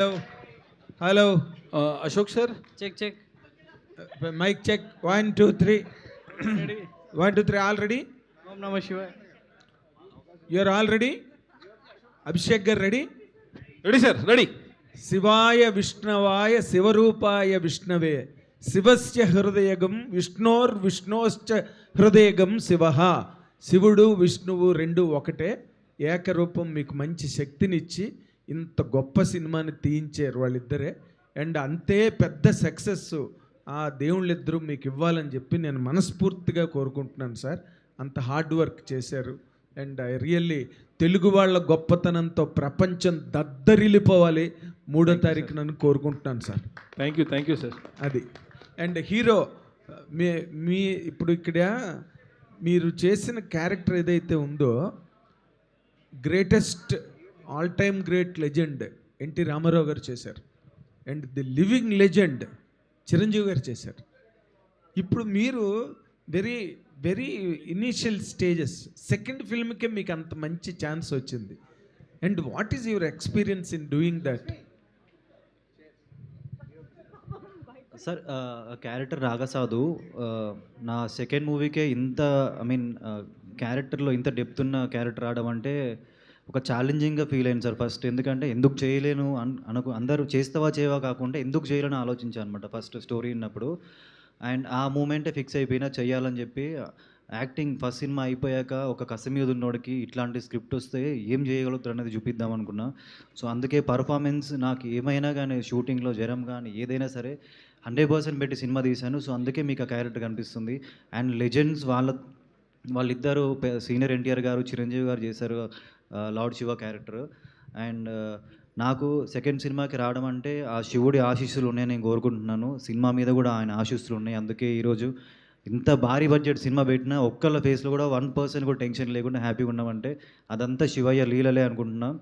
Hello. Hello. Ashok sir. Check. Mic check. 1, 2, 3. Ready? 1, 2, 3. All ready? Om Namah Shivaya. You're all ready? Abhishek gar ready? Ready sir. Ready. శివాయ విష్ణవాయ శివరూపాయ విష్ణవే శివస్య హృదయగం విష్ణోశ్చ హృదయగం శివ. శివుడు విష్ణువు రెండు ఒకటే, ఏకరూపం. మీకు మంచి శక్తినిచ్చి ఇంత గొప్ప సినిమాని తీయించారు వాళ్ళిద్దరే. అండ్ అంతే పెద్ద సక్సెస్ ఆ దేవుళ్ళిద్దరూ మీకు ఇవ్వాలని చెప్పి నేను మనస్ఫూర్తిగా కోరుకుంటున్నాను సార్. అంత హార్డ్ వర్క్ చేశారు. అండ్ ఐ రియల్లీ తెలుగు వాళ్ళ గొప్పతనంతో ప్రపంచం దద్దరిల్లిపోవాలి 3వ తారీఖు నన్ను కోరుకుంటున్నాను సార్. Thank you sir. అది. అండ్ హీరో మీ మీ ఇప్పుడు ఇక్కడ మీరు చేసిన క్యారెక్టర్ ఏదైతే ఉందో, greatest all time great legend NT Rama Rao garu చేశారు. And the living legend Chiranjeevi garu చేశారు. ఇప్పుడు మీరు very very initial stages, second ఫిల్మ్కే మీకు అంత మంచి ఛాన్స్ వచ్చింది. And what is your experience in doing that? Sir, character రాగసాధు నా సెకండ్ మూవీకే ఇంత క్యారెక్టర్లో ఇంత డెప్త్ ఉన్న క్యారెక్టర్ రావడం అంటే ఒక ఛాలెంజింగ్గా ఫీల్ అయింది సార్. ఫస్ట్ ఎందుకంటే ఎందుకు చేయలేను అందరూ చేస్తావా చేయవా కాకుండా ఎందుకు చేయలేని ఆలోచించాను అనమాట ఫస్ట్ స్టోరీ విన్నప్పుడు. అండ్ ఆ మూమెంటే ఫిక్స్ అయిపోయినా చెయ్యాలని చెప్పి యాక్టింగ్ ఫస్ట్ సినిమా అయిపోయాక ఒక కసి మీద ఉన్నోడికి ఇట్లాంటి స్క్రిప్ట్ వస్తే ఏం చేయగలుగుతారు అనేది చూపిద్దాం అనుకున్నా. సో అందుకే పర్ఫార్మెన్స్ నాకు ఏమైనా కానీ షూటింగ్లో జ్వరం కానీ ఏదైనా సరే 100% పెట్టి సినిమా తీశాను. సో అందుకే మీకు ఆ క్యారెక్టర్ కనిపిస్తుంది. అండ్ లెజెండ్స్ వాళ్ళిద్దరూ సీనియర్ ఎన్టీఆర్ గారు, చిరంజీవి గారు చేశారు లార్డ్ శివ క్యారెక్టర్. అండ్ నాకు సెకండ్ సినిమాకి రావడం అంటే ఆ శివుడి ఆశీస్సులు ఉన్నాయని నేను కోరుకుంటున్నాను. సినిమా మీద కూడా ఆయన ఆశీస్సులు ఉన్నాయి. అందుకే ఈరోజు ఇంత భారీ బడ్జెట్ సినిమా పెట్టినా ఒక్కళ్ళ ఫేస్లో కూడా 1% కూడా టెన్షన్ లేకుండా హ్యాపీగా ఉన్నామంటే అదంతా శివయ్య లీలలే అనుకుంటున్నాను.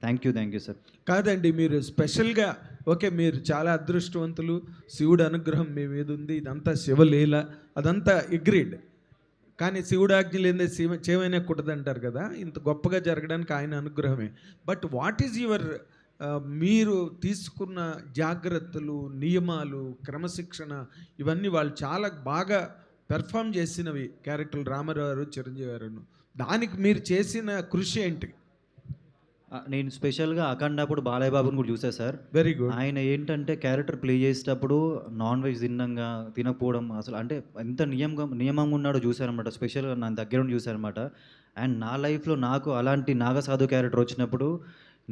Thank you sir. కాదండి, మీరు స్పెషల్గా ఓకే, మీరు చాలా అదృష్టవంతులు, శివుడు అనుగ్రహం మీ మీద ఉంది, ఇదంతా శివలీల, అదంతా అగ్రీడ్. కానీ శివుడు ఆజ్ఞ లేదే చేమైనా కుట్టదంటారు కదా, ఇంత గొప్పగా జరగడానికి ఆయన అనుగ్రహమే. బట్ వాట్ ఈజ్ యువర్ మీరు తీసుకున్న జాగ్రత్తలు, నియమాలు, క్రమశిక్షణ, ఇవన్నీ వాళ్ళు చాలా బాగా పెర్ఫామ్ చేసినవి క్యారెక్టర్లు రామారావు గారు, చిరంజీవి గారు. దానికి మీరు చేసిన కృషి ఏంటి? నేను స్పెషల్గా అఖండాపుడు బాలయ్య బాబుని కూడా చూసా సార్. Very good. ఆయన ఏంటంటే క్యారెక్టర్ ప్లే చేసేటప్పుడు నాన్ వెజ్ తినకపోవడం, అసలు అంటే ఎంత నియమంగా ఉన్నాడో చూశారనమాట. స్పెషల్గా నా దగ్గర ఉండి చూశారనమాట. అండ్ నా లైఫ్లో నాకు అలాంటి నాగసాధు క్యారెక్టర్ వచ్చినప్పుడు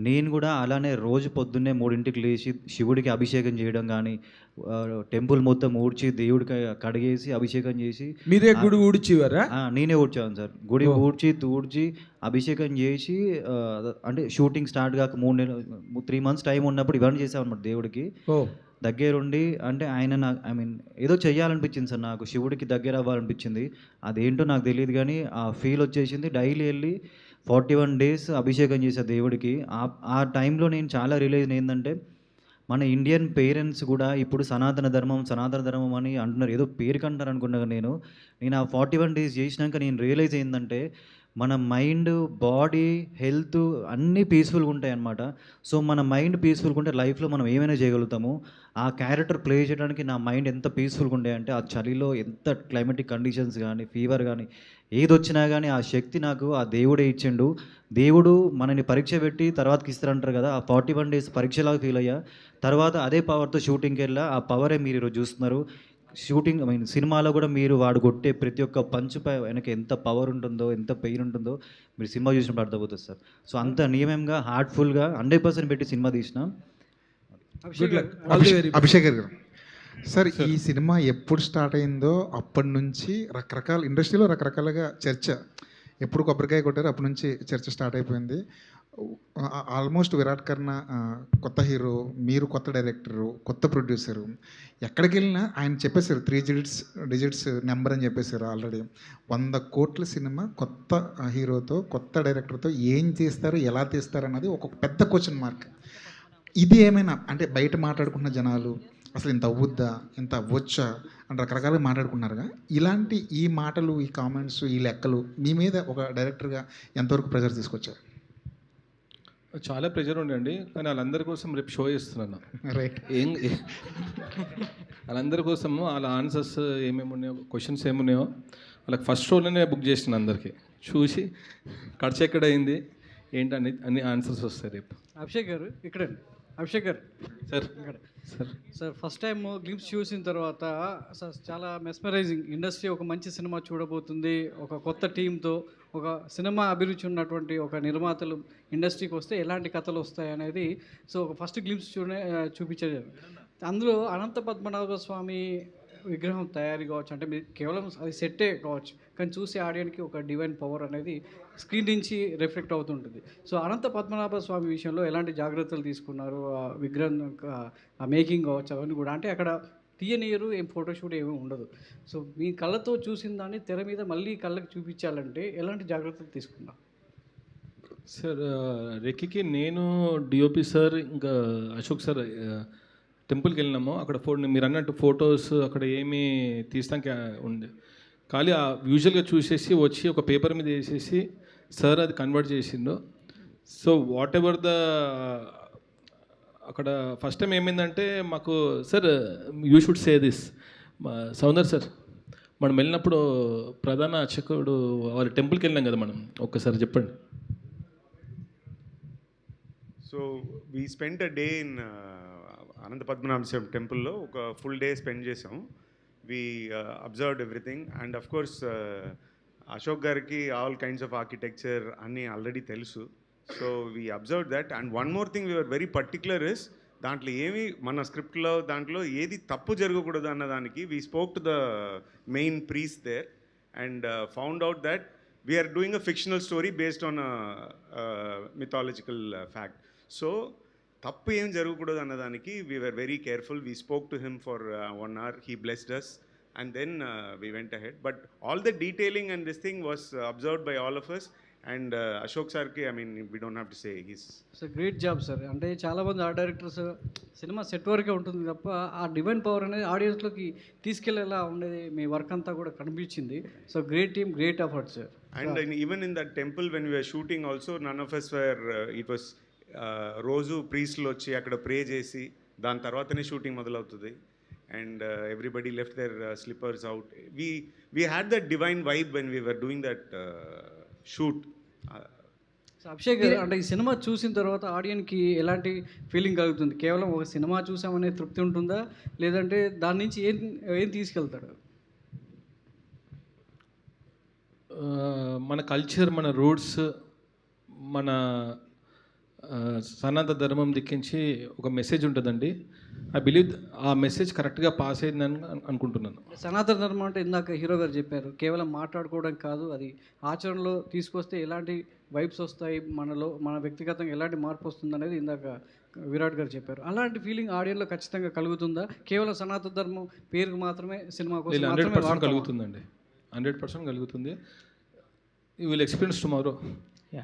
నేను కూడా అలానే రోజు పొద్దున్నే 3ంటికి లేచి శివుడికి అభిషేకం చేయడం కానీ, టెంపుల్ మొత్తం ఊడ్చి దేవుడికి కడిగేసి అభిషేకం చేసి. మీరే గుడి ఊడ్చివారా? నేనే ఊడ్చాను సార్. గుడి ఊడ్చి అభిషేకం చేసి అంటే షూటింగ్ స్టార్ట్ కాక 3 మంత్స్ టైం ఉన్నప్పుడు ఇవన్నీ చేసామన్నమాట దేవుడికి దగ్గరుండి. అంటే ఆయన నాకు ఏదో చెయ్యాలనిపించింది సార్, నాకు శివుడికి దగ్గర అవ్వాలనిపించింది. అదేంటో నాకు తెలియదు కానీ ఆ ఫీల్ వచ్చేసింది. డైలీ వెళ్ళి 41 days అభిషేకం చేసే దేవుడికి. ఆ టైంలో నేను చాలా రియలైజ్ ఏంటంటే మన ఇండియన్ పేరెంట్స్ కూడా ఇప్పుడు సనాతన ధర్మం అని అంటున్నారు. ఏదో పేరుకి అంటారు అనుకున్నాను. నేను ఆ 41 days చేసినాక నేను రియలైజ్ ఏంటంటే మన మైండ్, బాడీ, హెల్త్ అన్నీ పీస్ఫుల్గా ఉంటాయి అన్నమాట. సో మన మైండ్ పీస్ఫుల్గా ఉంటే లైఫ్లో మనం ఏమైనా చేయగలుగుతాము. ఆ క్యారెక్టర్ ప్లే చేయడానికి నా మైండ్ ఎంత పీస్ఫుల్గా ఉండే అంటే ఆ చలిలో ఎంత క్లైమేటిక్ కండిషన్స్ కానీ, ఫీవర్ కానీ ఏది వచ్చినా కానీ ఆ శక్తి నాకు ఆ దేవుడే ఇచ్చిండు. దేవుడు మనని పరీక్ష పెట్టి తర్వాతకి ఇస్తారంటారు కదా, ఆ 41 days పరీక్షలాగా ఫీల్ అయ్యా. తర్వాత అదే పవర్తో షూటింగ్కి వెళ్ళా. ఆ పవరే మీరు ఈరోజు చూస్తున్నారు. షూటింగ్ సినిమాలో కూడా మీరు వాడు కొట్టే ప్రతి ఒక్క పంచుపై వెనక ఎంత పవర్ ఉంటుందో, ఎంత పెయిన్ ఉంటుందో మీరు సినిమా చూసినప్పుడు అర్థమవుతుంది సార్. సో అంత నియమంగా హార్ట్ఫుల్గా 100% పెట్టి సినిమా తీసిన. అభిషేక్ గారు సార్, ఈ సినిమా ఎప్పుడు స్టార్ట్ అయిందో అప్పటి నుంచి రకరకాల ఇండస్ట్రీలో రకరకాలుగా చర్చ. ఎప్పుడు కొబ్బరికాయ కొట్టారో అప్పటి నుంచి చర్చ స్టార్ట్ అయిపోయింది. ఆల్మోస్ట్ విరాట్ కర్ణ కొత్త హీరో, మీరు కొత్త డైరెక్టరు, కొత్త ప్రొడ్యూసరు. ఎక్కడికి వెళ్ళినా ఆయన చెప్పేశారు 3 digits నెంబర్ అని చెప్పేశారు. ఆల్రెడీ 100 కోట్ల సినిమా కొత్త హీరోతో, కొత్త డైరెక్టర్తో ఏం చేస్తారు, ఎలా తీస్తారు అన్నది ఒక పెద్ద క్వశ్చన్ మార్క్. ఇది ఏమైనా అంటే బయట మాట్లాడుకున్న జనాలు అసలు ఇంత అవ్వుద్దా, ఇంత అవ్వచ్చా అని రకరకాలుగా మాట్లాడుకున్నారుగా. ఇలాంటి ఈ మాటలు, ఈ కామెంట్స్, ఈ లెక్కలు మీ మీద ఒక డైరెక్టర్గా ఎంతవరకు ప్రెజర్ తీసుకొచ్చారు? చాలా ప్రెషర్ ఉండండి, కానీ వాళ్ళందరి కోసం రేపు షో చేస్తున్నాను. రైట్. వాళ్ళందరి కోసం వాళ్ళ ఆన్సర్స్ ఏమేమి ఉన్నాయో, క్వశ్చన్స్ ఏమున్నాయో వాళ్ళకి ఫస్ట్ షోలోనే బుక్ చేసిన అందరికీ చూసి ఖర్చు ఎక్కడ అయింది ఏంటని అన్ని ఆన్సర్స్ వస్తాయి రేపు. అభిషేక్ గారు ఇక్కడండి. అభిషేక్ గారు సార్ ఇక్కడ sir sir first time glimpse చూసిన తర్వాత సార్ చాలా మెస్మరైజింగ్. ఇండస్ట్రీ ఒక మంచి సినిమా చూడబోతుంది, ఒక కొత్త టీంతో ఒక సినిమా అభిరుచి ఉన్నటువంటి ఒక నిర్మాతలు ఇండస్ట్రీకి వస్తే ఎలాంటి కథలు వస్తాయి అనేది సో ఒక ఫస్ట్ గ్లింప్స్ చూపించారు. అందులో అనంత పద్మనాభ స్వామి విగ్రహం తయారీ కావచ్చు, అంటే మీరు కేవలం అది సెట్టే కావచ్చు, కానీ చూసే ఆడియన్కి ఒక డివైన్ పవర్ అనేది స్క్రీన్ నుంచి రిఫ్లెక్ట్ అవుతుంటుంది. సో అనంత పద్మనాభ స్వామి విషయంలో ఎలాంటి జాగ్రత్తలు తీసుకున్నారు, ఆ విగ్రహం ఆ మేకింగ్ కావచ్చు అవన్నీ కూడా, అంటే అక్కడ తీయనీయరు, ఏం ఫోటోషూట్ ఏమీ ఉండదు. సో మీ కళ్ళతో చూసిన దాన్ని తెర మీద మళ్ళీ కళ్ళకి చూపించాలంటే ఎలాంటి జాగ్రత్తలు తీసుకున్నారు? సార్ రెక్కికి నేను డిఓపి సార్ ఇంకా అశోక్ సార్ టెంపుల్కి వెళ్ళినాము. అక్కడ మీరు అన్నట్టు ఫొటోస్ అక్కడ ఏమీ తీస్తానికి ఉంది, ఖాళీ యూజువల్గా చూసేసి వచ్చి ఒక పేపర్ మీద వేసేసి సార్ అది కన్వర్ట్ చేసిండు. సో వాట్ ఎవర్ ద అక్కడ ఫస్ట్ టైం ఏమైందంటే మాకు sir you should say this Soundar sir, మనం వెళ్ళినప్పుడు ప్రధాన అర్చకుడు వాళ్ళ టెంపుల్కి వెళ్ళినాం కదా మనం, ఒక్కసారి చెప్పండి. So we spent a day in Anantha Padmanabha Swamy టెంపుల్లో ఒక ఫుల్ డే స్పెండ్ చేసాం. We observed everything and of course Ashok గారికి ఆల్ కైండ్స్ ఆఫ్ ఆర్కిటెక్చర్ అన్నీ ఆల్రెడీ తెలుసు. So we observe that and one more thing we are very particular is దాంట్లో ఏమి మన స్క్రిప్ట్లో దాంట్లో ఏది తప్పు జరగకూడదు అన్నదానికి we spoke to the main priest there and found out that we are doing a fictional story based on mythological fact. So తప్పు ఏం జరగకూడదు అన్నదానికి we are very careful. We spoke to him for 1 hour, he blessed us and then we went ahead. But all the detailing and this thing was observed by all of us and Ashok sir ki I mean we don't have to say, he's so great job sir. అంటే చాలామంది art directors cinema set వరకే ఉంటుంది తప్ప ఆ divine power అనేది ఆడియన్స్లోకి తీసుకెళ్లేలా ఉండేది, మీ work అంతా కూడా కనిపించింది. So great team, great effort sir. and even in that temple when we were shooting also none of us were it was రోజు ప్రీస్ట్లు వచ్చి అక్కడ ప్రే చేసి దాని తర్వాతనే షూటింగ్ మొదలవుతుంది and everybody left their slippers out. We had that divine vibe when we were doing that shoot. So Abhishek గారు, అంటే ఈ సినిమా చూసిన తర్వాత ఆడియన్కి ఎలాంటి ఫీలింగ్ కలుగుతుంది? కేవలం ఒక సినిమా చూసామనే తృప్తి ఉంటుందా, లేదంటే దాని నుంచి ఏం తీసుకెళ్తాడు? మన కల్చర్, మన రూట్స్, మన సనాతన ధర్మం దిక్కించి ఒక మెసేజ్ ఉంటుందండి. ఐ బిలీవ్ ఆ మెసేజ్ కరెక్ట్గా పాస్ అయిందని అనుకుంటున్నాను. సనాతన ధర్మం అంటే ఇందాక హీరో గారు చెప్పారు, కేవలం మాట్లాడుకోవడం కాదు, అది ఆచరణలో తీసుకొస్తే ఎలాంటి వైబ్స్ వస్తాయి, మనలో మన వ్యక్తిగతంగా ఎలాంటి మార్పు వస్తుంది అనేది ఇందాక విరాట్ గారు చెప్పారు. అలాంటి ఫీలింగ్ ఆడియన్లో ఖచ్చితంగా కలుగుతుందా? కేవలం సనాతన ధర్మం పేరుకు మాత్రమే సినిమా కోసం 100% కలుగుతుందండి, 100% కలుగుతుంది. You will experience tomorrow.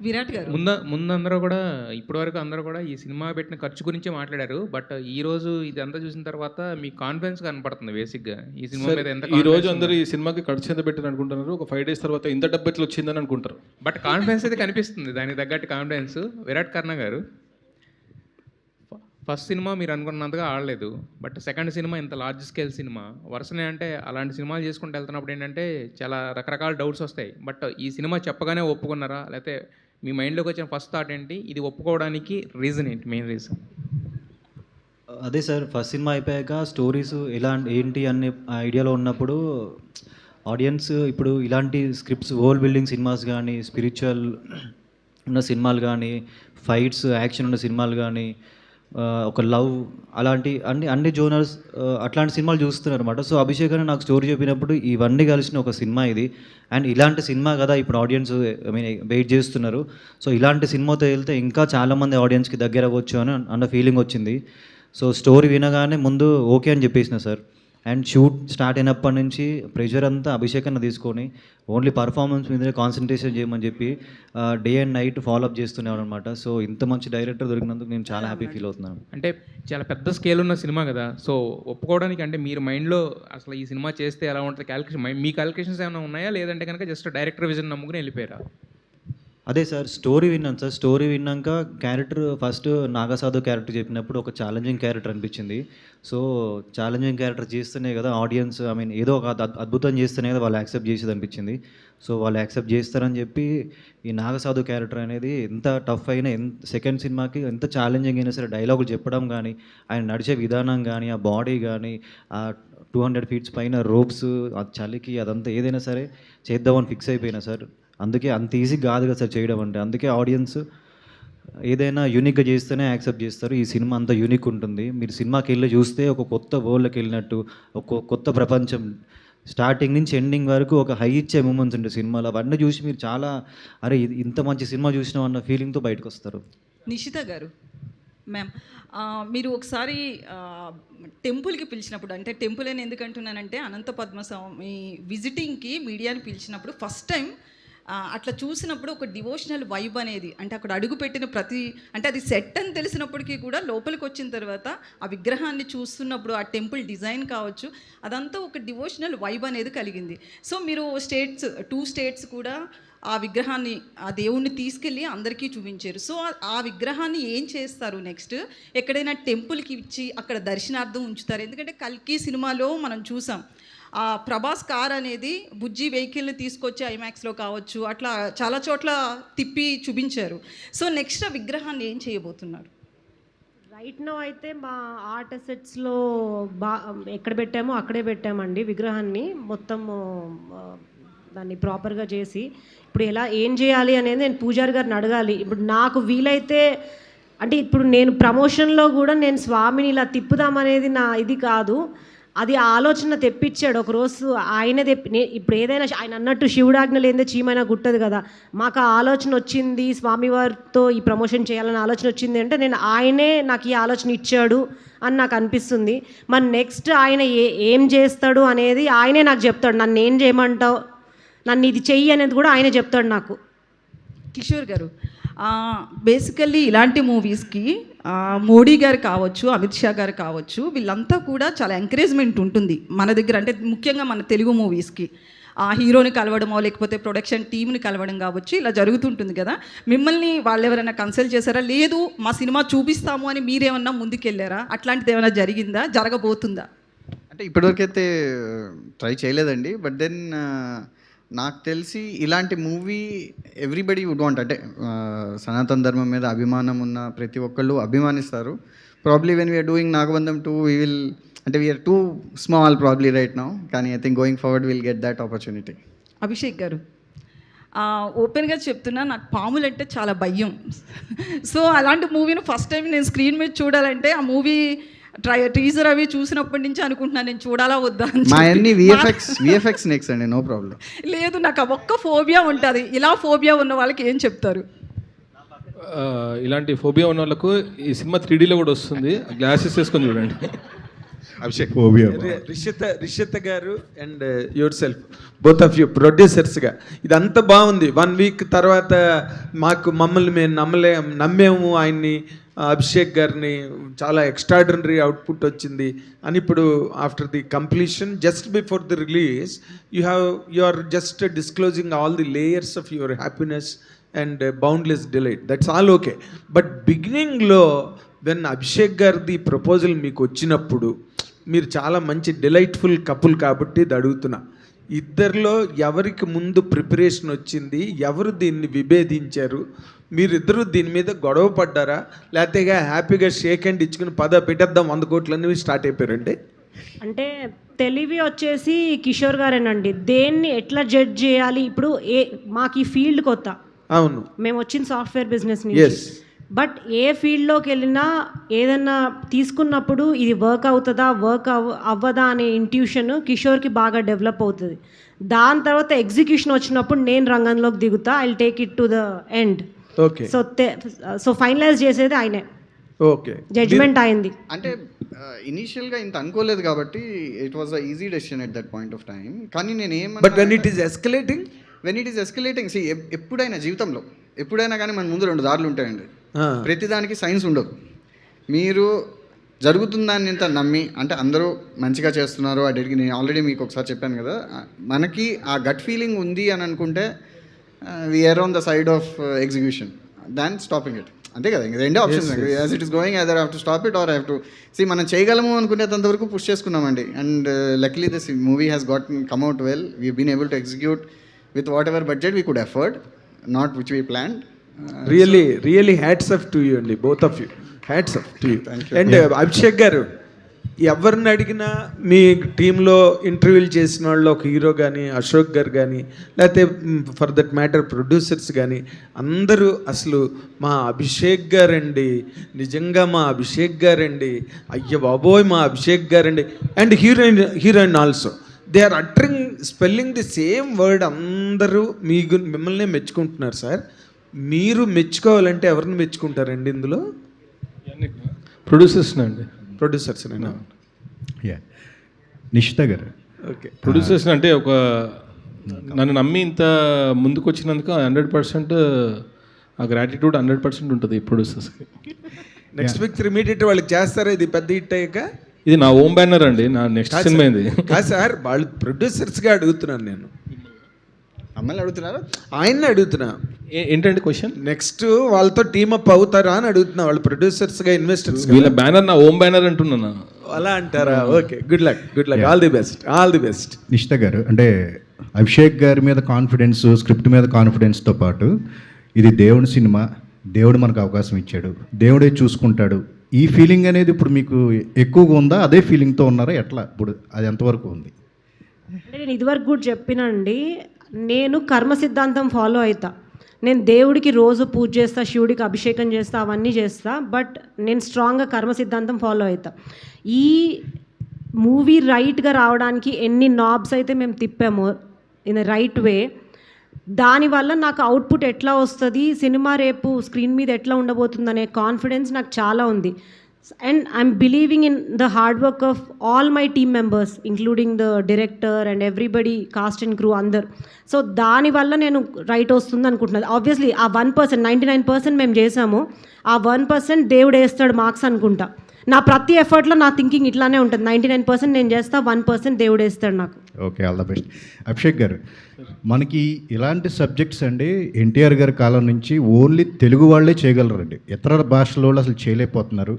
Virat గారు, ముందు అందరూ కూడా ఇప్పటివరకు అందరూ కూడా ఈ సినిమా పెట్టిన ఖర్చు గురించే మాట్లాడారు. బట్ ఈ రోజు ఇదంతా చూసిన తర్వాత మీ కాన్ఫిడెన్స్ కనపడుతుంది బేసిక్గా ఈ సినిమా మీద. ఎంత ఈ రోజు అందరూ ఈ సినిమాకి ఖర్చు ఎంత పెట్టారు అనుకుంటున్నారు, ఒక 5 days తర్వాత ఇంత డబ్బు ఎట్లా వచ్చిందని అనుకుంటారు. బట్ కాన్ఫిడెన్స్ అయితే కనిపిస్తుంది, దానికి తగ్గట్టు కాన్ఫిడెన్స్. విరాట్ కర్ణ గారు, ఫస్ట్ సినిమా మీరు అనుకున్నంతగా ఆడలేదు, బట్ సెకండ్ సినిమా ఇంత లార్జ్ స్కేల్ సినిమా వరుసనే, అంటే అలాంటి సినిమాలు చేసుకుంటూ వెళ్తున్నప్పుడు ఏంటంటే చాలా రకరకాల డౌట్స్ వస్తాయి. బట్ ఈ సినిమా చెప్పగానే ఒప్పుకున్నారా, లేకపోతే మీ మైండ్లోకి వచ్చిన ఫస్ట్ థాట్ ఏంటి, ఇది ఒప్పుకోవడానికి రీజన్ ఏంటి, మెయిన్ రీజన్? అదే సార్, ఫస్ట్ సినిమా అయిపోయాక స్టోరీస్ ఎలా ఏంటి అనే ఐడియాలో ఉన్నప్పుడు ఆడియన్స్ ఇప్పుడు ఇలాంటి స్క్రిప్ట్స్, వరల్డ్ బిల్డింగ్ సినిమాస్ కానీ, స్పిరిచువల్ ఉన్న సినిమాలు కానీ, ఫైట్స్, యాక్షన్ ఉన్న సినిమాలు కానీ, ఒక లవ్, అలాంటి అన్ని జోనర్స్ అట్లాంటి సినిమాలు చూస్తున్నారు అనమాట. సో అభిషేక్ అని నాకు స్టోరీ చెప్పినప్పుడు ఇవన్నీ కలిసిన ఒక సినిమా ఇది, అండ్ ఇలాంటి సినిమా కదా ఇప్పుడు ఆడియన్స్ వెయిట్ చేస్తున్నారు. సో ఇలాంటి సినిమాతో వెళ్తే ఇంకా చాలామంది ఆడియన్స్కి దగ్గర అవ్వచ్చు అని అన్న ఫీలింగ్ వచ్చింది. సో స్టోరీ వినగానే ముందు ఓకే అని చెప్పేసిన సార్. అండ్ షూట్ స్టార్ట్ అయినప్పటి నుంచి ప్రెషర్ అంతా అభిషేక్ అన్న తీసుకొని ఓన్లీ పర్ఫార్మెన్స్ మీదనే కాన్సన్ట్రేషన్ చేయమని చెప్పి డే అండ్ నైట్ ఫాలోఅప్ చేస్తున్నాను అనమాట. సో ఇంత మంచి డైరెక్టర్ దొరికినందుకు నేను చాలా హ్యాపీ ఫీల్ అవుతున్నాను. అంటే చాలా పెద్ద స్కేల్ ఉన్న సినిమా కదా, సో ఒప్పుకోవడానికి అంటే మీరు మైండ్లో అసలు ఈ సినిమా చేస్తే ఎలా ఉంటుంది క్యాలిక్యులేషన్, మీ క్యాలిక్యులేషన్స్ ఏమైనా ఉన్నాయా, లేదంటే కనుక జస్ట్ డైరెక్టర్ విజన్ నమ్ముకుని వెళ్ళిపోయారా? అదే సార్ స్టోరీ విన్నాను సార్. స్టోరీ విన్నాక క్యారెక్టర్ ఫస్ట్ నాగసాధు క్యారెక్టర్ చెప్పినప్పుడు ఒక ఛాలెంజింగ్ క్యారెక్టర్ అనిపించింది. సో ఛాలెంజింగ్ క్యారెక్టర్ చేస్తేనే కదా ఆడియన్స్ ఏదో ఒక అద్భుతం చేస్తేనే కదా వాళ్ళు యాక్సెప్ట్ చేసేది అనిపించింది. సో వాళ్ళు యాక్సెప్ట్ చేస్తారని చెప్పి ఈ నాగసాధు క్యారెక్టర్ అనేది ఎంత టఫ్ అయినా సెకండ్ సినిమాకి ఎంత ఛాలెంజింగ్ అయినా సరే డైలాగులు చెప్పడం కానీ, ఆయన నడిచే విధానం కానీ, ఆ బాడీ కానీ, ఆ 200 feet పైన రోప్స్, ఆ చలికి అదంతా ఏదైనా సరే చేద్దామని ఫిక్స్ అయిపోయినా సార్. అందుకే అంత ఈజీ కాదు కదా సార్ చేయడం అంటే. అందుకే ఆడియన్స్ ఏదైనా యూనిక్గా చేస్తేనే యాక్సెప్ట్ చేస్తారు. ఈ సినిమా అంత యూనిక్ ఉంటుంది. మీరు సినిమాకి వెళ్ళి చూస్తే ఒక కొత్త వరల్డ్కి వెళ్ళినట్టు, ఒక కొత్త ప్రపంచం స్టార్టింగ్ నుంచి ఎండింగ్ వరకు ఒక హై ఇచ్చే మూమెంట్స్ ఉంటాయి సినిమాలో. అవన్నీ చూసి మీరు చాలా అరే ఇంత మంచి సినిమా చూసినాం అన్న ఫీలింగ్తో బయటకు వస్తారు. నిషిత గారు మ్యామ్, మీరు ఒకసారి టెంపుల్కి పిలిచినప్పుడు, అంటే టెంపుల్ అని ఎందుకు అంటున్నానంటే అనంత పద్మస్వామి విజిటింగ్కి మీడియాని పిలిచినప్పుడు ఫస్ట్ టైం అట్లా చూసినప్పుడు ఒక డివోషనల్ వైబ్ అనేది, అంటే అక్కడ అడుగు పెట్టిన అంటే అది సెట్ అని తెలిసినప్పటికీ కూడా లోపలికి వచ్చిన తర్వాత ఆ విగ్రహాన్ని చూస్తున్నప్పుడు ఆ టెంపుల్ డిజైన్ కావచ్చు, అదంతా ఒక డివోషనల్ వైబ్ అనేది కలిగింది. సో మీరు 2 స్టేట్స్ కూడా ఆ విగ్రహాన్ని, ఆ దేవుణ్ణి తీసుకెళ్ళి అందరికీ చూపించారు. సో ఆ విగ్రహాన్ని ఏం చేస్తారు నెక్స్ట్? ఎక్కడైనా టెంపుల్కి ఇచ్చి అక్కడ దర్శనార్థం ఉంచుతారు? ఎందుకంటే కల్కి సినిమాలో మనం చూసాం, ఆ ప్రభాస్ కార్ అనేది బుజ్జి వెహికల్ని తీసుకొచ్చి ఐమాక్స్లో కావచ్చు అట్లా చాలా చోట్ల తిప్పి చూపించారు. సో నెక్స్ట్ ఆ విగ్రహాన్ని ఏం చేయబోతున్నారు? రైట్ నో అయితే మా ఆర్ట్ అసెట్స్లో ఎక్కడ పెట్టామో అక్కడే పెట్టామండి విగ్రహాన్ని. మొత్తము దాన్ని ప్రాపర్గా చేసి ఇప్పుడు ఏం చేయాలి అనేది నేను పూజారి గారిని అడగాలి. ఇప్పుడు నాకు వీలైతే, అంటే ఇప్పుడు నేను ప్రమోషన్లో కూడా నేను స్వామిని ఇలా తిప్పుదామనేది నా ఇది కాదు, అది ఆలోచన తెప్పించాడు ఒకరోజు ఆయనే ఇప్పుడు ఏదైనా ఆయన అన్నట్టు శివుడాజ్ఞ లేదే చీమైనా గుట్టదు కదా. మాకు ఆ ఆలోచన వచ్చింది, స్వామివారితో ఈ ప్రమోషన్ చేయాలని ఆలోచన వచ్చింది అంటే ఆయనే నాకు ఈ ఆలోచన ఇచ్చాడు అని నాకు అనిపిస్తుంది. మరి నెక్స్ట్ ఆయన ఏం చేస్తాడు అనేది ఆయనే నాకు చెప్తాడు. నన్ను ఏం చేయమంటావు, నన్ను ఇది చెయ్యి అనేది కూడా ఆయనే చెప్తాడు నాకు. కిషోర్ గారు, బేసికల్లీ ఇలాంటి మూవీస్కి మోడీ గారు కావచ్చు, అమిత్ షా గారు కావచ్చు, వీళ్ళంతా కూడా చాలా ఎంకరేజ్మెంట్ ఉంటుంది మన దగ్గర. అంటే ముఖ్యంగా మన తెలుగు మూవీస్కి ఆ హీరోని కలవడమో లేకపోతే ప్రొడక్షన్ టీమ్ని కలవడం కావచ్చు, ఇలా జరుగుతుంటుంది కదా. మిమ్మల్ని వాళ్ళు ఎవరైనా కన్సల్ట్ చేశారా? లేదు మా సినిమా చూపిస్తాము అని మీరేమన్నా ముందుకెళ్ళారా? అట్లాంటిది ఏమైనా జరిగిందా, జరగబోతుందా? అంటే ఇప్పటివరకు అయితే ట్రై చేయలేదండి. బట్ దెన్ నాకు తెలిసి ఇలాంటి మూవీ ఎవ్రీబడి వుడ్ వాంట్, అంటే సనాతన ధర్మం మీద అభిమానం ఉన్న ప్రతి ఒక్కళ్ళు అభిమానిస్తారు. Probably when we are doing Nagabandham 2 we will, అంటే we are too small probably right now, కానీ I think going forward will get that opportunity. Abhishek గారు, ఓపెన్గా చెప్తున్నా, నాకు పాములు అంటే చాలా భయం. సో అలాంటి మూవీని ఫస్ట్ టైం నేను స్క్రీన్ మీద చూడాలంటే ఆ మూవీ టీజర్ అవి చూసినప్పటి నుంచి అనుకుంటున్నాను నేను చూడాలా వద్దా అని. మా అన్ని విఎఫ్ఎక్స్ నెక్స్ట్ అండి, నో ప్రాబ్లం. లేదు, నాకు ఆ ఒక్క ఫోబియా ఉంటుంది. ఇలా ఫోబియా ఉన్న వాళ్ళకి ఏం చెప్తారు? ఇలాంటి ఫోబియా ఉన్న వాళ్ళకు ఈ సినిమా 3Dలో కూడా వస్తుంది, గ్లాసెస్ వేసుకొని చూడండి. అభిషేక్ రిషిత గారు and yourself, both of you ప్రొడ్యూసర్స్గా ఇదంతా బాగుంది. 1 week తర్వాత మమ్మల్ని మేము నమ్మేము ఆయన్ని, అభిషేక్ గారిని, చాలా ఎక్స్ట్రాడినరీ అవుట్పుట్ వచ్చింది అని. ఇప్పుడు after the completion, just before the release, you are just disclosing all the layers of your happiness and boundless delight. That's all okay. But బిగినింగ్లో వెన్ అభిషేక్ గారిది ప్రపోజల్ మీకు వచ్చినప్పుడు, మీరు చాలా మంచి డిలైట్ఫుల్ కపుల్ కాబట్టి ఇది అడుగుతున్నా, ఇద్దరిలో ఎవరికి ముందు ప్రిపరేషన్ వచ్చింది, ఎవరు దీన్ని విభేదించారు, మీరిద్దరూ దీని మీద గొడవ పడ్డారా, లేకపోతే హ్యాపీగా షేక్ హ్యాండ్ ఇచ్చుకుని పెట్టేద్దాం 100 కోట్లన్నీ స్టార్ట్ అయిపోయారండి? అంటే తెలివి వచ్చేసి కిషోర్ గారేనండి. దేన్ని ఎట్లా జడ్జ్ చేయాలి, ఇప్పుడు మాకు ఈ ఫీల్డ్ కొత్త. అవును, మేము వచ్చిన సాఫ్ట్వేర్ బిజినెస్ నుంచి. బట్ ఏ ఫీల్డ్లోకి వెళ్ళినా ఏదన్నా తీసుకున్నప్పుడు ఇది వర్క్ అవుతుందా అవ్వదా అనే ఇంట్యూషన్ కిషోర్కి బాగా డెవలప్ అవుతుంది. దాని తర్వాత ఎగ్జిక్యూషన్ వచ్చినప్పుడు నేను రంగంలోకి దిగుతా, I take it to the end. Okay. So finalise చేసేది ఆయనే. ఓకే, జడ్జ్మెంట్ అయింది. అంటే ఇనీషియల్గా ఇంత అనుకోలేదు కాబట్టి it was a easy decision at that point of time. కానీ నేను but when it is escalating ఎప్పుడైనా జీవితంలో ఎప్పుడైనా కానీ మన ముందు 2 దారులు ఉంటాయండి. ప్రతిదానికి సైన్స్ ఉండదు. మీరు జరుగుతుందాన్ని ఇంత నమ్మి, అంటే అందరూ మంచిగా చేస్తున్నారు అడిగి, నేను ఆల్రెడీ మీకు ఒకసారి చెప్పాను కదా, మనకి ఆ గట్ ఫీలింగ్ ఉంది అని అనుకుంటే we are on the side of execution than stopping it. అంతే కదా, ఇంక రెండే options. As it is going either have to stop it or have to see. మనం చేయగలము అనుకునేంత వరకు పుష్ చేసుకున్నామండి. And luckily this movie has got come out well. We been able to execute with whatever budget we could afford, not which we planned. Really hats off to you and both of you. Hats off to you. Thank you. And Abhishek garu, ఎవరిని అడిగినా మీ టీంలో ఇంటర్వ్యూలు చేసిన వాళ్ళు ఒక hero కానీ అశోక్ గారు కానీ లేకపోతే ఫర్ దట్ మ్యాటర్ ప్రొడ్యూసర్స్ కానీ అందరూ అసలు మా అభిషేక్ గారండి, నిజంగా మా అభిషేక్ గారండి, అయ్య బాబోయ్ మా అభిషేక్ గారండి. And heroine also they are uttering spelling the same word. అందరూ మిమ్మల్ని మెచ్చుకుంటున్నారు సార్. మీరు మెచ్చుకోవాలంటే ఎవరిని మెచ్చుకుంటారండి ఇందులో? ప్రొడ్యూసర్స్ అండి. ప్రొడ్యూసర్స్ నిషిత గారు. ఓకే, ప్రొడ్యూసర్స్ అంటే ఒక నన్ను నమ్మి ఇంత ముందుకు వచ్చినందుకు 100% ఆ గ్రాటిట్యూడ్ 100% ఉంటుంది ఈ ప్రొడ్యూసర్స్కి. నెక్స్ట్ వీక్ ఇమీడియట్ వాళ్ళకి చేస్తారా ఇది పెద్ద హిట్ అయ్యాక? ఇది నా ఓమ్ బ్యానర్ అండి, నా నెక్స్ట్ సినిమా ఇది. కాదు సార్, వాళ్ళు ప్రొడ్యూసర్స్గా అడుగుతున్నాను నేను. అమ్మాయిని అడుగుతున్నారా? ఆయన్ని అడుగుతున్నా. ఏంటంటే క్వశ్చన్? నెక్స్ట్ వాళ్ళతో టీమప్ అవుతారా అని అడుగుతున్నా. వాళ్ళు ప్రొడ్యూసర్స్గా ఇన్వెస్టర్స్. వీళ్ళ బ్యానర్ నా ఓమ్ బ్యానర్ అంటున్నాను. అలా అంటారా? Okay, good luck, all the best. Nishitha గారు, అంటే అభిషేక్ గారి మీద కాన్ఫిడెన్స్, స్క్రిప్ట్ మీద కాన్ఫిడెన్స్తో పాటు ఇది దేవుని సినిమా, దేవుడు మనకు అవకాశం ఇచ్చాడు, దేవుడే చూసుకుంటాడు, ఈ ఫీలింగ్ అనేది ఇప్పుడు మీకు ఎక్కువగా ఉందా? అదే ఫీలింగ్తో ఉన్నారా? ఎట్లా ఇప్పుడు అది ఎంతవరకు ఉంది? అంటే నేను ఇదివరకు కూడా చెప్పినండి, నేను కర్మ సిద్ధాంతం ఫాలో అవుతా. నేను దేవుడికి రోజు పూజ చేస్తా, శివుడికి అభిషేకం చేస్తా, అవన్నీ చేస్తా. బట్ నేను స్ట్రాంగ్గా కర్మ సిద్ధాంతం ఫాలో అవుతా. ఈ మూవీ రైట్గా రావడానికి ఎన్ని నాబ్స్ అయితే మేము తిప్పామో ఇన్ ద రైట్ వే, దానివల్ల నాకు అవుట్పుట్ ఎట్లా వస్తుంది, సినిమా రేపు స్క్రీన్ మీద ఎట్లా ఉండబోతుందనే కాన్ఫిడెన్స్ నాకు చాలా ఉంది. And I'm believing in the hard work of all my team members including the director and everybody, cost and crew అందరు. సో దానివల్ల నేను రైట్ వస్తుంది అనుకుంటున్నాను. ఆబ్వియస్లీ ఆ 1%, 99% మేము చేసాము, ఆ 1% దేవుడు వేస్తాడు మార్క్స్ అనుకుంటా. నా ప్రతి ఎఫర్ట్లో నా థింకింగ్ ఇట్లానే ఉంటుంది. 99% నేను చేస్తా, 1% దేవుడు వేస్తాడు నాకు. Okay, all the best. Abhishek గారు, మనకి ఇలాంటి సబ్జెక్ట్స్ అండి ఎన్టీఆర్ గారి కాలం నుంచి ఓన్లీ తెలుగు వాళ్ళే చేయగలరండి, ఇతర భాషల వాళ్ళు అసలు చేయలేకపోతున్నారు.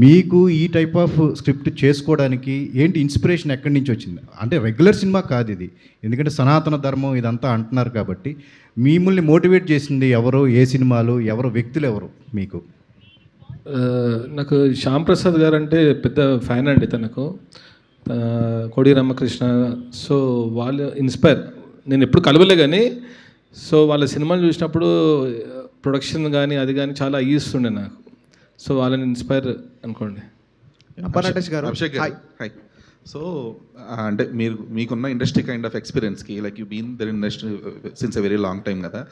మీకు ఈ టైప్ ఆఫ్ స్క్రిప్ట్ చేసుకోవడానికి ఏంటి ఇన్స్పిరేషన్, ఎక్కడి నుంచి వచ్చింది? అంటే రెగ్యులర్ సినిమా కాదు ఇది, ఎందుకంటే సనాతన ధర్మం ఇదంతా అంటున్నారు కాబట్టి మిమ్మల్ని మోటివేట్ చేసింది ఎవరు, ఏ సినిమాలు, ఎవరు, వ్యక్తులు ఎవరు మీకు? నాకు శ్యామ్ ప్రసాద్ గారు అంటే పెద్ద ఫ్యాన్ అండి, తనకు కోడి రామకృష్ణ. సో వాళ్ళు ఇన్స్పైర్, నేను ఎప్పుడు కలవలే కానీ సో వాళ్ళ సినిమాలు చూసినప్పుడు ప్రొడక్షన్ కానీ అది కానీ చాలా ఈస్తుండే నాకు. సో వాళ్ళని ఇన్స్పైర్ అనుకోండి. అభిషేక్ గారు, హాయ్. సో అంటే మీకున్న ఇండస్ట్రీ కైండ్ ఆఫ్ ఎక్స్పీరియన్స్కి, like you been there industry since a very long time కదా,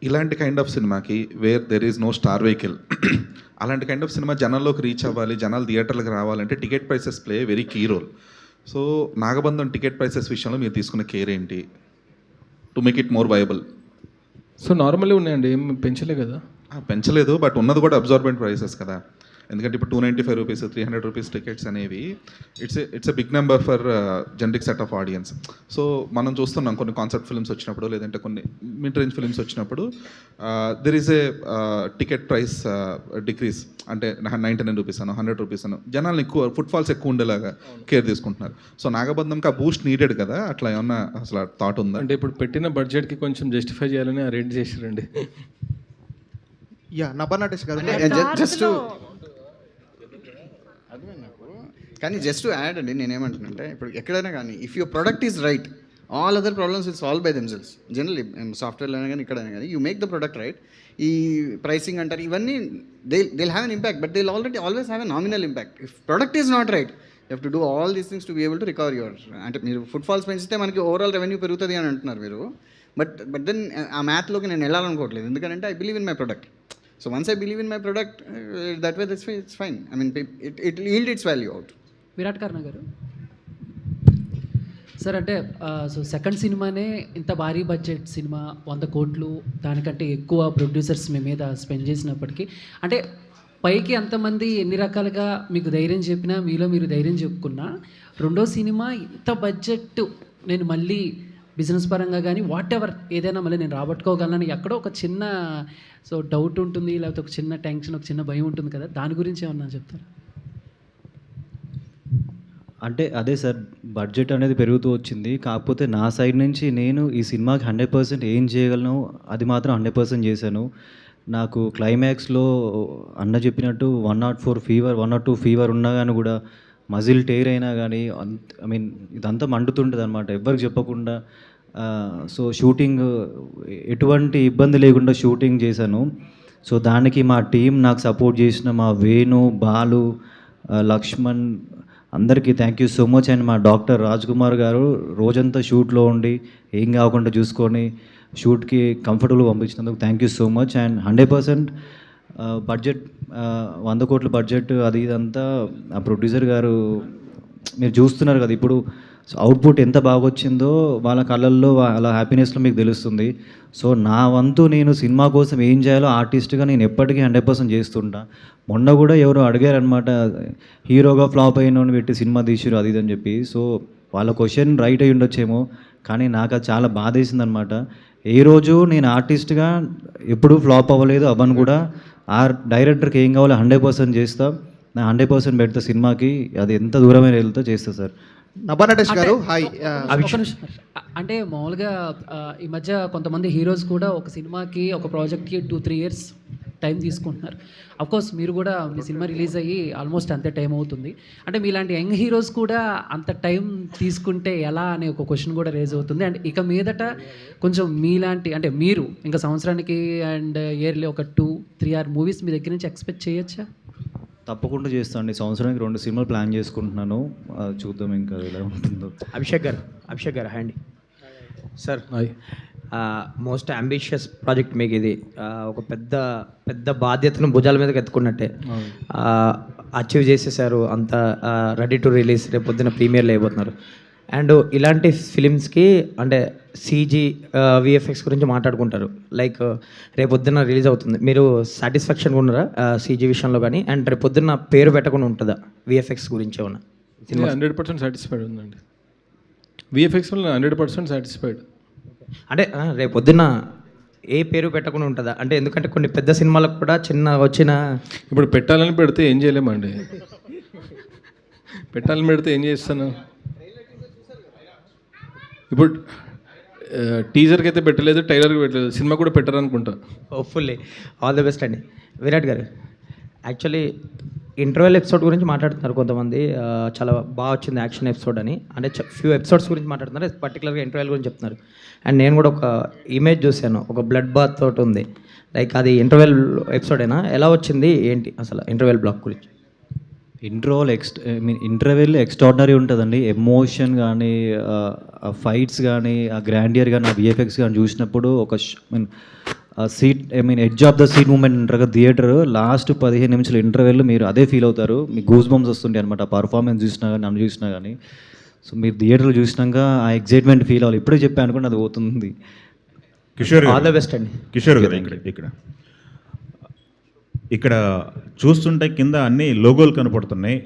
ఇలాంటి కైండ్ ఆఫ్ సినిమాకి where there is no star vehicle, అలాంటి కైండ్ ఆఫ్ సినిమా జనాల్లోకి రీచ్ అవ్వాలి, జనాలు థియేటర్లకు రావాలంటే ticket prices play very key role. So Nagabandham ticket prices విషయంలో మీరు తీసుకున్న కేర్ ఏంటి to make it more viable? So normally ఉన్నాయండి, ఏం పెంచలే కదా. పెంచలేదు, బట్ ఉన్నది కూడా అబ్జార్బెంట్ ప్రైసెస్ కదా. ఎందుకంటే ఇప్పుడు 295 రూపీస్, 300 రూపీస్ టికెట్స్ అనేవి it's a big number for generic set of audience. So మనం చూస్తున్నాం కొన్ని కాన్సెప్ట్ ఫిల్మ్స్ వచ్చినప్పుడు, లేదంటే కొన్ని మిడ్ రేంజ్ ఫిల్మ్స్ వచ్చినప్పుడు there is a ticket price decrease, అంటే 99 రూపీస్ అను 100 రూపీస్ అను జనాలు ఎక్కువ ఫుట్ఫాల్స్ ఎక్కువ ఉండేలాగా కేర్ తీసుకుంటున్నారు. సో నాగబంధంకి ఆ బూస్ట్ నీడెడ్ కదా, అట్లా ఏమన్నా అసలు థాట్ ఉందా? అంటే ఇప్పుడు పెట్టిన బడ్జెట్కి కొంచెం జస్టిఫై చేయాలని అరేంజ్ చేసారండి. యా, నబర్నటేష్ గారు, జస్ట్ కానీ జస్ట్ టు యాడ్ అండి, నేనేమంటానంటే ఇప్పుడు ఎక్కడైనా కానీ if your product is right, all other problems will solve by themselves. Generally సాఫ్ట్వేర్లో అయినా కానీ ఎక్కడైనా కానీ you make the product right. ఈ ప్రైసింగ్ అంటారు ఇవన్నీ they'll have an impact, but they'll always have a nominal impact. If product is not right, you have to do all these things to be able to recover your. అంటే మీరు footfalls పెంచితే మనకి overall revenue పెరుగుతుంది అని అంటున్నారు మీరు, but then ఆ మ్యాథ్లోకి నేను వెళ్ళాలనుకోవట్లేదు, ఎందుకంటే I believe in my product. So once I believe in my product, that way it's fine. I mean, it will yield its value out. Virat Karna గారు సార్, అంటే సో సెకండ్ సినిమానే ఇంత భారీ బడ్జెట్ సినిమా, 100 కోట్లు దానికంటే ఎక్కువ ప్రొడ్యూసర్స్ మీ మీద స్పెండ్ చేసినప్పటికీ, అంటే పైకి ఎంతమంది ఎన్ని రకాలుగా మీకు ధైర్యం చెప్పినా, మీలో మీరు ధైర్యం చెప్పుకున్నా, రెండో సినిమా ఇంత బడ్జెట్ నేను మళ్ళీ బిజినెస్ పరంగా కానీ వాట్ ఎవర్ ఏదైనా మళ్ళీ నేను రాబట్టుకోగలనని ఎక్కడో ఒక చిన్న డౌట్ ఉంటుంది, లేకపోతే ఒక చిన్న టెన్షన్, ఒక చిన్న భయం ఉంటుంది కదా, దాని గురించి ఏమన్నా చెప్తారా? అంటే అదే సార్, బడ్జెట్ అనేది పెరుగుతూ వచ్చింది. కాకపోతే నా సైడ్ నుంచి నేను ఈ సినిమాకి 100% ఏం చేయగలను అది మాత్రం 100% చేశాను. నాకు క్లైమాక్స్లో అన్న చెప్పినట్టు 104 ఫీవర్ 102 ఫీవర్ ఉన్నా కానీ కూడా, మజిల్ టేర్ అయినా కానీ ఐ మీన్ ఇదంతా మండుతుంటుంది అనమాట, ఎవ్వరికి చెప్పకుండా. సో షూటింగ్ ఎటువంటి ఇబ్బంది లేకుండా షూటింగ్ చేశాను. సో దానికి మా టీం నాకు సపోర్ట్ చేసిన మా వేణు, బాలు, లక్ష్మణ్ అందరికీ thank you so much. And మా డాక్టర్ రాజ్ కుమార్ గారు రోజంతా షూట్లో ఉండి ఏం కాకుండా చూసుకొని షూట్కి కంఫర్టబుల్గా పంపించినందుకు thank you so much. And 100% budget 100 కోట్ల బడ్జెట్ అది ఇదంతా ఆ ప్రొడ్యూసర్ గారు మీరు చూస్తున్నారు కదా ఇప్పుడు అవుట్పుట్ ఎంత బాగా వచ్చిందో వాళ్ళ కళ్ళల్లో వాళ్ళ హ్యాపీనెస్లో మీకు తెలుస్తుంది. సో నా వంతు నేను సినిమా కోసం ఏం చేయాలో ఆర్టిస్ట్గా నేను ఎప్పటికీ 100% చేస్తుంటా. మొన్న కూడా ఎవరో అడిగారనమాట, హీరోగా ఫ్లాప్ అయిన పెట్టి సినిమా తీసిరు అది ఇదని చెప్పి. సో వాళ్ళ క్వశ్చన్ రైట్ అయ్యి ఉండొచ్చేమో, కానీ నాకు అది చాలా బాధ వేసిందనమాట. ఏ రోజు నేను ఆర్టిస్ట్గా ఎప్పుడూ ఫ్లాప్ అవ్వలేదు, అవ్వను కూడా. ఆ డైరెక్టర్కి ఏం కావాలో 100% చేస్తా, నా 100% పెడతా సినిమాకి, అది ఎంత దూరమైన వెళ్తా చేస్తా సార్. నభానటేష్ గారు హాయ్. అంటే మామూలుగా ఈ మధ్య కొంతమంది హీరోస్ కూడా ఒక సినిమాకి ఒక ప్రాజెక్ట్కి 2-3 ఇయర్స్ టైం తీసుకుంటున్నారు. అఫ్కోర్స్ మీరు కూడా మీ సినిమా రిలీజ్ అయ్యి ఆల్మోస్ట్ అంతే టైం అవుతుంది. అంటే మీలాంటి యంగ్ హీరోస్ కూడా అంత టైం తీసుకుంటే ఎలా అనే ఒక క్వశ్చన్ కూడా రేజ్ అవుతుంది. అండ్ ఇక మీదట కొంచెం మీలాంటి అంటే మీరు ఇంకా సంవత్సరానికి అండ్ ఇయర్లీ ఒక 2-3 మూవీస్ మీ దగ్గర నుంచి ఎక్స్పెక్ట్ చేయొచ్చా? తప్పకుండా చేస్తాను అండి. సంవత్సరానికి 2 సినిమాలు ప్లాన్ చేసుకుంటున్నాను, చూద్దాం ఇంకా ఎలా ఉంటుందో. అభిషేక్ గారు హాయ్ అండి సార్. మోస్ట్ అంబిషియస్ ప్రాజెక్ట్ మీకు ఇది, ఒక పెద్ద బాధ్యతను భుజాల మీదకి ఎత్తుకున్నట్టే అచీవ్ చేసేసారు, అంత రెడీ టు రిలీజ్, రేపు పొద్దున్న ప్రీమియర్లో అయిపోతున్నారు. అండ్ ఇలాంటి ఫిలిమ్స్కి అంటే సీజీ విఎఫ్ఎక్స్ గురించి మాట్లాడుకుంటారు, లైక్ రేపొద్దున రిలీజ్ అవుతుంది, మీరు సాటిస్ఫాక్షన్గా ఉన్నారా సీజీ విషయంలో కానీ? అండ్ రేపొద్దున పేరు పెట్టకుండా ఉంటుందా విఎఫ్ఎక్స్ గురించి ఏమన్నా? 100% సాటిస్ఫైడ్ ఉందండి, విఎఫ్ఎక్స్ వల్ల 100% సాటిస్ఫైడ్. అంటే రేపొద్దున ఏ పేరు పెట్టకుండా ఉంటుందా అంటే? ఎందుకంటే కొన్ని పెద్ద సినిమాలకు కూడా చిన్న వచ్చిన ఇప్పుడు పెట్టాలని పెడితే ఏం చేయలేమండి, పెట్టాలని పెడితే ఏం చేస్తాను. ఇప్పుడు టీజర్కి అయితే పెట్టలేదు, ట్రైలర్కి పెట్టలేదు, సినిమా కూడా పెట్టారనుకుంటా. హోప్ఫుల్లీ ఆల్ ది బెస్ట్ అండి. విరాట్ గారు, యాక్చువల్లీ ఇంటర్వెల్ ఎపిసోడ్ గురించి మాట్లాడుతున్నారు కొంతమంది, చాలా బాగా వచ్చింది యాక్షన్ ఎపిసోడ్ అని. అంటే ఫ్యూ ఎపిసోడ్స్ గురించి మాట్లాడుతున్నారు, పర్టికులర్గా ఇంటర్వెల్ గురించి చెప్తున్నారు. అండ్ నేను కూడా ఒక ఇమేజ్ చూశాను, ఒక బ్లడ్ బాత్ తోటి ఉంది, లైక్ అది ఇంటర్వెల్ ఎపిసోడేనా? ఎలా వచ్చింది ఏంటి అసలు ఇంటర్వెల్ బ్లాక్ గురించి? ఇంటర్వెల్ ఎక్స్ట్రాడినరీ ఉంటుందండి. ఎమోషన్ కానీ, ఆ ఫైట్స్ కానీ, ఆ గ్రాండియర్ కానీ, ఆ విఎఫ్ఎక్స్ కానీ చూసినప్పుడు ఒక seat edge of the seat moment అంటారు కదా థియేటర్, లాస్ట్ 15 నిమిషాలు ఇంటర్వెల్ మీరు అదే ఫీల్ అవుతారు, మీకు గూస్ బంప్స్ వస్తుంటాయి అనమాట. ఆ పర్ఫార్మెన్స్ చూసినా కానీ, నన్ను చూసినా కానీ. సో మీరు థియేటర్లో చూసినాక ఆ ఎగ్జైట్మెంట్ ఫీల్ అవ్వాలి. ఇప్పుడే చెప్పాను అనుకోండి, అది పోతుంది. కిషోర్ ఆల్ ద బెస్ట్ అండి. కిషోర్ గారు, ఇక్కడ చూస్తుంటే కింద అన్ని లోగోలు కనపడుతున్నాయి.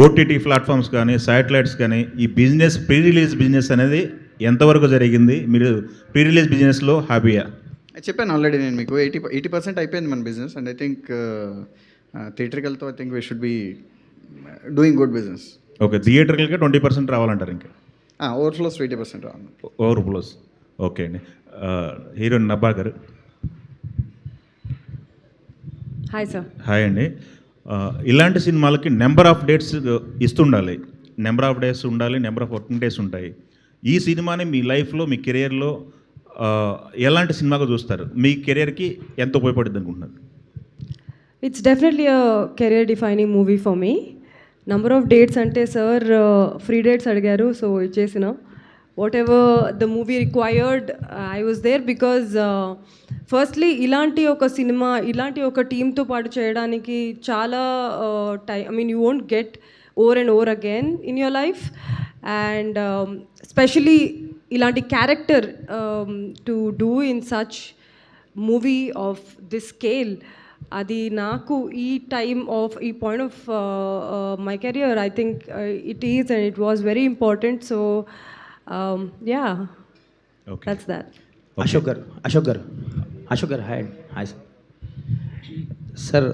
ఓటీటీ ప్లాట్ఫామ్స్ కానీ, శాటిలైట్స్ కానీ, ఈ బిజినెస్ ప్రీ రిలీజ్ బిజినెస్ అనేది ఎంతవరకు జరిగింది? మీరు ప్రీ రిలీజ్ బిజినెస్లో హ్యాపీయా? చెప్పాను ఆల్రెడీ నేను మీకు 80% అయిపోయింది మన బిజినెస్. అండ్ ఐ థింక్ థియేటర్కల్తో I think we should be doing good business. Okay, థియేటర్కల్గా 20% రావాలంటారు ఇంకా? ఓవర్ఫ్లోస్ 20% రావాలి. ఓవర్ఫ్లోస్, ఓకే అండి. హీరోయిన్ నబ్బా గారు. Hi sir. హాయ్ అండి. ఇలాంటి సినిమాలకి నెంబర్ ఆఫ్ డేట్స్ ఇస్తుండాలి, నెంబర్ ఆఫ్ డేస్ ఉండాలి, నెంబర్ ఆఫ్ వర్కింగ్ డేస్ ఉంటాయి. ఈ సినిమాని మీ లైఫ్లో, మీ కెరియర్లో ఎలాంటి సినిమాగా చూస్తారు? మీ కెరియర్కి ఎంత ఉపయోగపడుతుంది అనుకుంటున్నారు? It's definitely a career defining movie for me. Number of dates అంటే సార్ ఫ్రీ డేట్స్ అడిగారు, సో ఇచ్చేసిన. Whatever the movie required I was there, because firstly ఇలాంటి ఒక సినిమా, ఇలాంటి ఒక టీంతో పాటు చేయడానికి చాలా you won't get over and over again in your life. And specially ఇలాంటి character to do in such movie of this scale, అది నాకు ఈ టైమ్ ఆఫ్ ఈ point of my career I think it is and it was very important. So Yeah, okay that's that. Ashok garu hi sir. Sir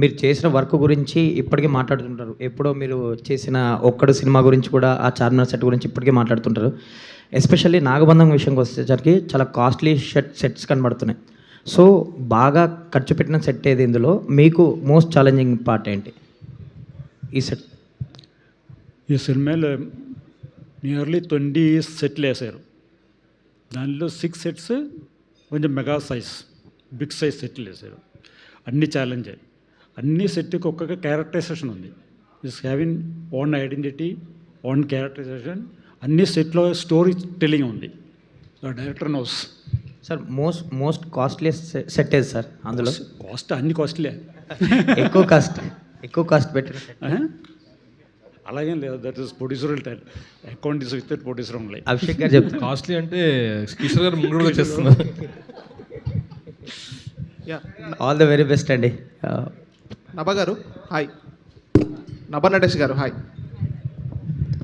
మీరు చేసిన work గురించి ఇప్పటికీ మాట్లాడుతుంటారు. ఎప్పుడో మీరు చేసిన ఒక్కడు సినిమా గురించి కూడా, ఆ చార్మినార్ సెట్ గురించి ఇప్పటికీ మాట్లాడుతుంటారు. ఎస్పెషల్లీ నాగబంధం విషయంకి వచ్చేసరికి చాలా కాస్ట్లీ సెట్స్ కనబడుతున్నాయి. సో బాగా ఖర్చు పెట్టిన సెట్ ఏది, ఇందులో మీకు మోస్ట్ ఛాలెంజింగ్ పార్ట్ ఏంటి ఈ సెట్? ఈ సినిమాలో నియర్లీ 20 సెట్లు వేసారు. దానిలో 6 సెట్స్ కొంచెం మెగా సైజ్, బిగ్ సైజ్ సెట్లు వేసారు. అన్ని ఛాలెంజ్, అన్ని సెట్కి ఒక్కొక్క క్యారెక్టరైజేషన్ ఉంది. Is having own identity, own characterization. అన్ని సెట్లో స్టోరీ టెల్లింగ్ ఉంది. Director knows. Sir most costly set ఏది సార్? అందులో కాస్ట్ అన్ని కాస్ట్లీ. ఎక్కువ కాస్ట్ పెట్టిన అలాగేం లేదు. That is producer account is with producer only. Abhishek గారు చెప్తారు. కాస్ట్లీ అంటే కిషోర్ గారు ముందు వచ్చేస్తున్నారు. ఆల్ ద వెరీ బెస్ట్ అండి. నభా గారు హాయ్. నభా నటేష్ గారు hi.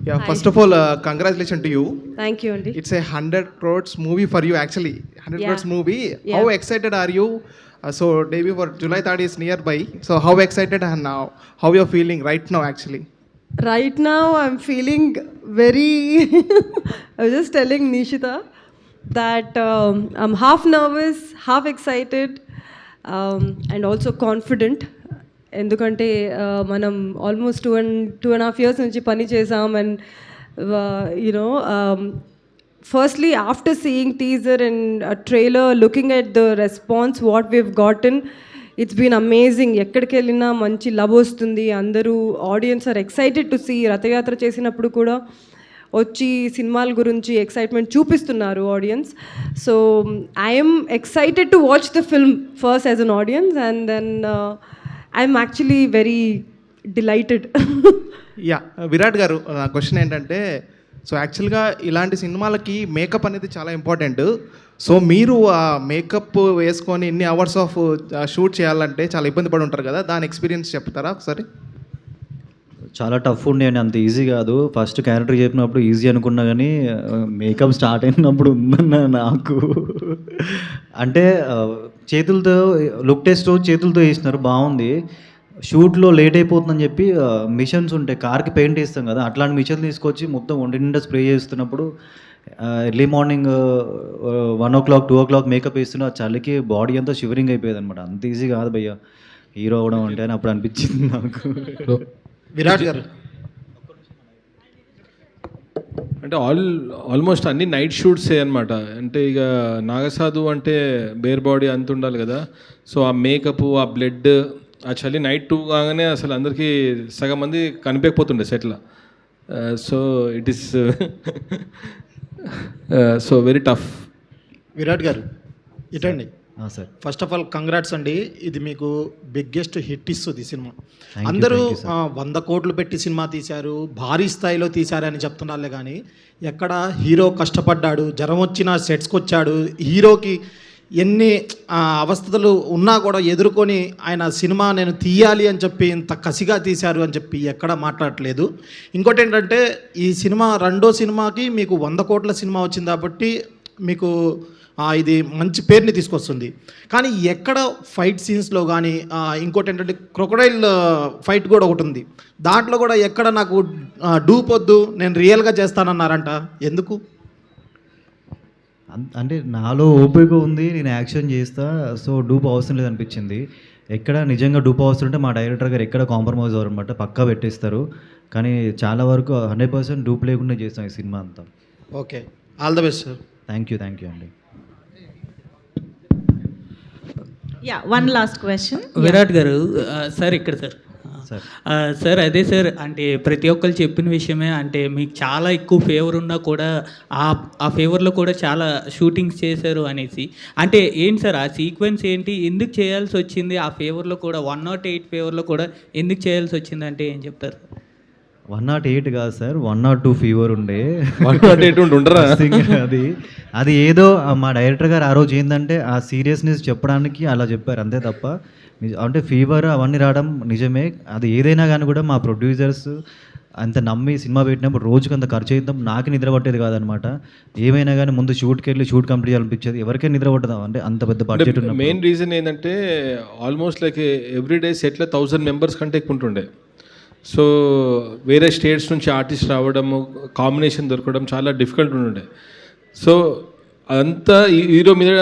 Yeah, first of all, congratulations to you. Thank you, Andy. It's a 100 crores movie for you, actually. 100 crores movie. Yeah. How excited are you? So debut for July 3rd is nearby. So how excited and now how you're feeling right now, actually? Right now, I'm feeling very. I was just telling Nishita that I'm half nervous, half excited, and also confident. ఎందుకంటే మనం almost 2.5 years నుంచి పని చేసాం. And you know firstly after seeing teaser and trailer, looking at the response what we've gotten, it's been amazing. ఎక్కడికి వెళ్ళినా మంచి love వస్తుంది. అందరూ audience are excited to see. Rathyatra చేసినప్పుడు కూడా వచ్చి సినిమాల గురించి ఎక్సైట్మెంట్ చూపిస్తున్నారు audience. So I'm excited to watch the film first as an audience, and then I'm actually very delighted. Yeah Virat garu, నా క్వశ్చన్ ఏంటంటే, సో యాక్చువల్గా ఇలాంటి సినిమాలకి మేకప్ అనేది చాలా ఇంపార్టెంట్. సో మీరు ఆ మేకప్ వేసుకొని ఇన్ని అవర్స్ ఆఫ్ షూట్ చేయాలంటే చాలా ఇబ్బంది పడి ఉంటారు కదా, దాని ఎక్స్పీరియన్స్ చెప్తారా ఒకసారి? చాలా టఫ్ ఉండే అండి, అంత ఈజీ కాదు. ఫస్ట్ క్యారెక్టర్ చెప్పినప్పుడు ఈజీ అనుకున్నా కానీ మేకప్ స్టార్ట్ అయినప్పుడు ఉందన్న నాకు. అంటే చేతులతో లుక్ టెస్ట్ చేతులతో వేసినారు, బాగుంది. షూట్లో లేట్ అయిపోతుందని చెప్పి మిషన్స్ ఉంటాయి, కార్కి పెయింట్ వేస్తాం కదా, అట్లాంటి మిషన్ తీసుకొచ్చి మొత్తం ఒంటి నిండా స్ప్రే చేస్తున్నప్పుడు early morning 1 o'clock 2 o'clock makeup వేస్తున్న చలికి బాడీ అంతా షివరింగ్ అయిపోయేది అనమాట. అంత ఈజీ కాదు భయ్య హీరో అవ్వడం అంటే అని అప్పుడు అనిపించింది నాకు. విరాట్ గారు అంటే ఆల్మోస్ట్ అన్ని నైట్ షూట్సే అనమాట. అంటే ఇక నాగసాధు అంటే బేర్ బాడీ అంత ఉండాలి కదా. సో ఆ మేకప్, ఆ బ్లడ్, ఆ చలి నైట్ 2 కాగానే అసలు అందరికీ సగం మంది కనిపించకపోతుండే సెట్లో. So it is so very tough. Virat garu ఇటండి sir. First of all congrats అండి. ఇది మీకు బిగ్గెస్ట్ హిట్ ఇస్తుంది సినిమా. అందరూ 100 కోట్లు పెట్టి సినిమా తీశారు, భారీ స్థాయిలో తీశారని చెప్తున్నారులే కానీ ఎక్కడ హీరో కష్టపడ్డాడు, జ్వరం వచ్చిన సెట్స్కి వచ్చాడు, హీరోకి ఎన్ని అవస్థలు ఉన్నా కూడా ఎదుర్కొని ఆయన సినిమా నేను తీయాలి అని చెప్పి ఇంత కసిగా తీశారు అని చెప్పి ఎక్కడ మాట్లాడట్లేదు. ఇంకోటి ఏంటంటే ఈ సినిమా రెండో సినిమాకి మీకు 100 కోట్ల సినిమా వచ్చింది కాబట్టి మీకు ఇది మంచి పేరుని తీసుకొస్తుంది. కానీ ఎక్కడ ఫైట్ సీన్స్లో కానీ ఇంకోటి ఏంటంటే క్రొకడైల్ ఫైట్ కూడా ఒకటి ఉంది, దాంట్లో కూడా ఎక్కడ నాకు డూప్ వద్దు నేను రియల్గా చేస్తానన్నారంట, ఎందుకు? అంటే నాలో ఓపిక ఉంది, నేను యాక్షన్ చేస్తా, సో డూప్ అవసరం లేదు అనిపించింది. ఎక్కడ నిజంగా డూప్ అవసరం ఉంటే మా డైరెక్టర్ గారు ఎక్కడ కాంప్రమైజ్ అవ్వరు అనమాట, పక్కా పెట్టేస్తారు. కానీ చాలా వరకు 100% డూప్ లేకుండా చేస్తాం ఈ సినిమా అంతా. Okay, all the best sir. Thank you అండి. Yeah, one last question. Virat garu sir ఇక్కడ సార్ అదే సార్, అంటే ప్రతి ఒక్కరు చెప్పిన విషయమే, అంటే మీకు చాలా ఎక్కువ ఫేవర్ ఉన్నా కూడా ఆ ఫేవర్లో కూడా చాలా షూటింగ్స్ చేశారు అనేసి. అంటే ఏంటి సార్ ఆ సీక్వెన్స్ ఏంటి, ఎందుకు చేయాల్సి వచ్చింది? ఆ ఫేవర్లో కూడా 108 ఫేవర్లో కూడా ఎందుకు చేయాల్సి వచ్చింది అంటే ఏం చెప్తారు? 108 కాదు సార్, 102 ఫీవర్ ఉండే. 108 ఉండరా? అది ఏదో మా డైరెక్టర్ గారు ఆ రోజు ఏంటంటే ఆ సీరియస్నెస్ చెప్పడానికి అలా చెప్పారు అంతే తప్ప, అంటే ఫీవర్ అవన్నీ రావడం నిజమే. అది ఏదైనా కానీ కూడా మా ప్రొడ్యూసర్స్ అంత నమ్మి సినిమా పెట్టినప్పుడు రోజుకి అంత ఖర్చు అయిద్దాం నాకు నిద్ర పట్టేది కాదనమాట. ఏమైనా కానీ ముందు షూట్కి వెళ్ళి షూట్ కంప్లీట్ చేయాలనిపించేది. ఎవరికైనా నిద్ర పట్టదా అంటే అంత పెద్ద బడ్జెట్ ఉన్న. మెయిన్ రీజన్ ఏంటంటే ఆల్మోస్ట్ లైక్ ఎవ్రీడే సెట్లో 1000 మెంబర్స్ కంటే ఎక్కువ ఉంటుండే. సో వేరే స్టేట్స్ నుంచి ఆర్టిస్ట్ రావడము, కాంబినేషన్ దొరకడం చాలా డిఫికల్ట్ ఉంటుండే. సో అదంతా హీరో మీద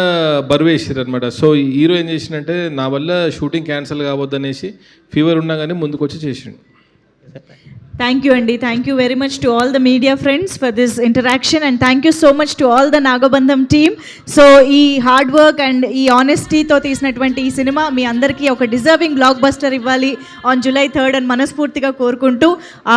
బరువు వేసారు అనమాట. సో హీరో ఏం చేసిందంటే నా వల్ల షూటింగ్ క్యాన్సిల్ కావద్దనేసి ఫీవర్ ఉన్నా కానీ ముందుకు వచ్చి చేసిండు. Thank you, Andy. Thank you very much to all the media friends for this interaction, and thank you so much to all the Nagabandham team. So, ee hard work and ee honesty tho teesinaటువంటి ఈ cinema మీ అందరికీ ఒక deserving block buster ఇవ్వాలి on July 3rd అని మనస్ఫూర్తిగా కోరుకుంటూ